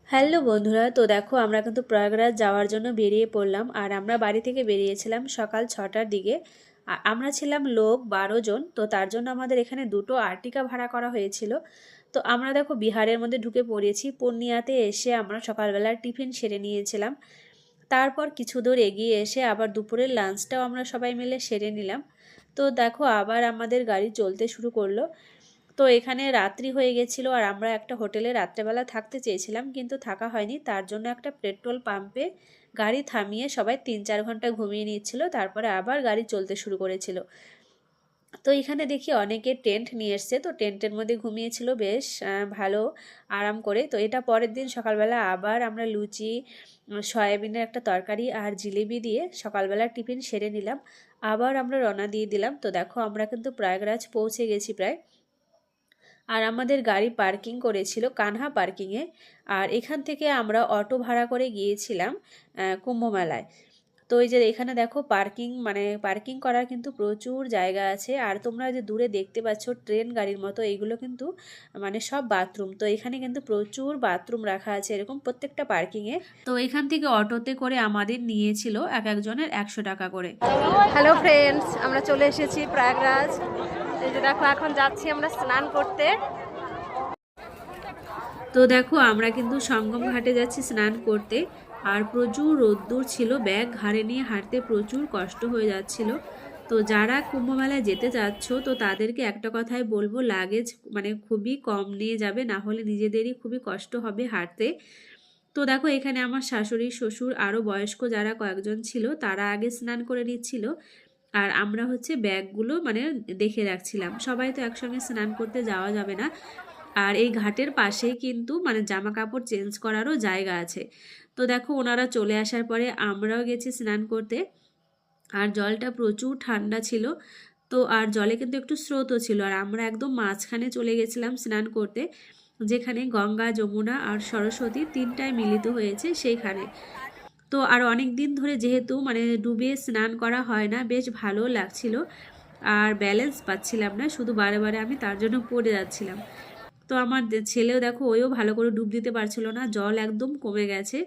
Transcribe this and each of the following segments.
Hello বন্ধুরা, তো দেখো আমরা কিন্তু প্রয়াগরাজ যাওয়ার জন্য বেরিয়ে পড়লাম। আর আমরা বাড়ি থেকে বেরিয়েছিলাম সকাল 6টার দিকে। আমরা ছিলাম লোক 12 জন। তো তার জন্য আমাদের এখানে দুটো আর্টিকা ভাড়া করা হয়েছিল। তো আমরা দেখো বিহারের মধ্যে ঢুকে পড়েছি। পূর্ণিয়াতে এসে আমরা সকালবেলা টিফিন সেরে নিয়েছিলাম। তারপর কিছু দূর এগিয়ে এসে আবার দুপুরের লাঞ্চটাও আমরা সবাই মিলে সেরে নিলাম। তো দেখো আবার আমাদের গাড়ি চলতে শুরু করলো। তো এখানে রাত্রি হয়ে গেছিলো আর আমরা একটা হোটেলে রাত্রেবেলা থাকতে চেয়েছিলাম, কিন্তু থাকা হয়নি। তার জন্য একটা পেট্রোল পাম্পে গাড়ি থামিয়ে সবাই 3-4 ঘন্টা ঘুমিয়ে নিচ্ছিল, তারপরে আবার গাড়ি চলতে শুরু করেছিল। তো এখানে দেখি অনেকে টেন্ট নিয়ে এসছে, তো টেন্টের মধ্যে ঘুমিয়েছিল বেশ ভালো আরাম করে। তো এটা পরের দিন সকালবেলা আবার আমরা লুচি, সয়াবিনের একটা তরকারি আর জিলিপি দিয়ে সকালবেলা টিফিন সেরে নিলাম। আবার আমরা রওনা দিয়ে দিলাম। তো দেখো আমরা কিন্তু প্রয়াগরাজ পৌঁছে গেছি প্রায়। আর আমাদের গাড়ি পার্কিং করেছিল কানহা পার্কিংয়ে। আর এখান থেকে আমরা অটো ভাড়া করে গিয়েছিলাম কুম্ভমেলায়। তো এই যে এখানে দেখো পার্কিং করার কিন্তু প্রচুর জায়গা আছে। আর তোমরা যে দূরে দেখতে পাচ্ছ ট্রেন গাড়ির মতো, এইগুলো কিন্তু সব বাথরুম। তো এখানে কিন্তু প্রচুর বাথরুম রাখা আছে এরকম প্রত্যেকটা পার্কিংয়ে। তো এখান থেকে অটোতে করে আমাদের নিয়েছিল এক একজনের 100 টাকা করে। হ্যালো ফ্রেন্ডস, আমরা চলে এসেছি প্রয়াগরাজ। এই যে দেখো এখন যাচ্ছি আমরা স্নান করতে। তো দেখো আমরা কিন্তু সঙ্গম ঘাটে যাচ্ছি স্নান করতে। আর প্রচুর রোদ্দুর ছিল, ব্যাগ ঘাড়ে নিয়ে হাঁটতে প্রচুর কষ্ট হয়ে যাচ্ছিল। তো যারা কুম্ভমেলায় যেতে চাচ্ছ তো তাদেরকে একটা কথাই বলবো, লাগেজ খুবই কম নিয়ে যাবে, না হলে নিজেদেরই খুবই কষ্ট হবে হাঁটতে। তো দেখো এখানে আমার শাশুড়ি শ্বশুর আরও বয়স্ক যারা কয়েকজন ছিল তারা আগে স্নান করে নিচ্ছিল। আর আমরা হচ্ছে ব্যাগগুলো দেখে রাখছিলাম। সবাই তো একসঙ্গে স্নান করতে যাওয়া যাবে না। আর এই ঘাটের পাশেই কিন্তু জামা কাপড় চেঞ্জ করারও জায়গা আছে। তো দেখো ওনারা চলে আসার পরে আমরাও গেছি স্নান করতে। আর জলটা প্রচুর ঠান্ডা ছিল। তো আর জলে কিন্তু একটু স্রোতও ছিল। আর আমরা একদম মাঝখানে চলে গেছিলাম স্নান করতে, যেখানে গঙ্গা, যমুনা আর সরস্বতী তিনটায় মিলিত হয়েছে সেইখানে। তো আর অনেক দিন ধরে যেহেতু ডুবে স্নান করা হয় না, বেশ ভালো লাগছিল। আর ব্যালেন্স পাচ্ছিলাম না, শুধু বারে বারে আমি তার জন্য পড়ে যাচ্ছিলাম। তো আমার ছেলেও দেখো ওইও ভালো করে ডুব দিতে পারছিল না, জল একদম কমে গেছে।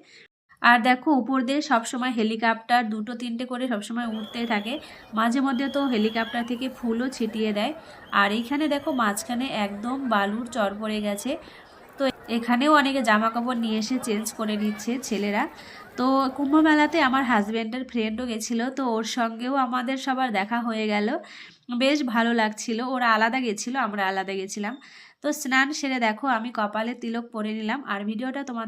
আর দেখো উপর দিয়ে সবসময় হেলিকপ্টার 2-3টে করে সবসময় উঠতে থাকে। মাঝে মধ্যে তো হেলিকপ্টার থেকে ফুলও ছিটিয়ে দেয়। আর এইখানে দেখো মাঝখানে একদম বালুর চর পড়ে গেছে। তো এখানেও অনেকে জামা কাপড় নিয়ে এসে চেঞ্জ করে নিচ্ছে ছেলেরা। তো কুম্ভ মেলাতে আমার হাজব্যান্ডের ফ্রেন্ডও গেছিলো, তো ওর সঙ্গেও আমাদের সবার দেখা হয়ে গেল। বেশ ভালো লাগছিল। ওরা আলাদা গেছিলো, আমরা আলাদা গেছিলাম। তো স্নান সেরে দেখো আমি কপালে তিলক পরে নিলাম। আর ভিডিওটা তোমার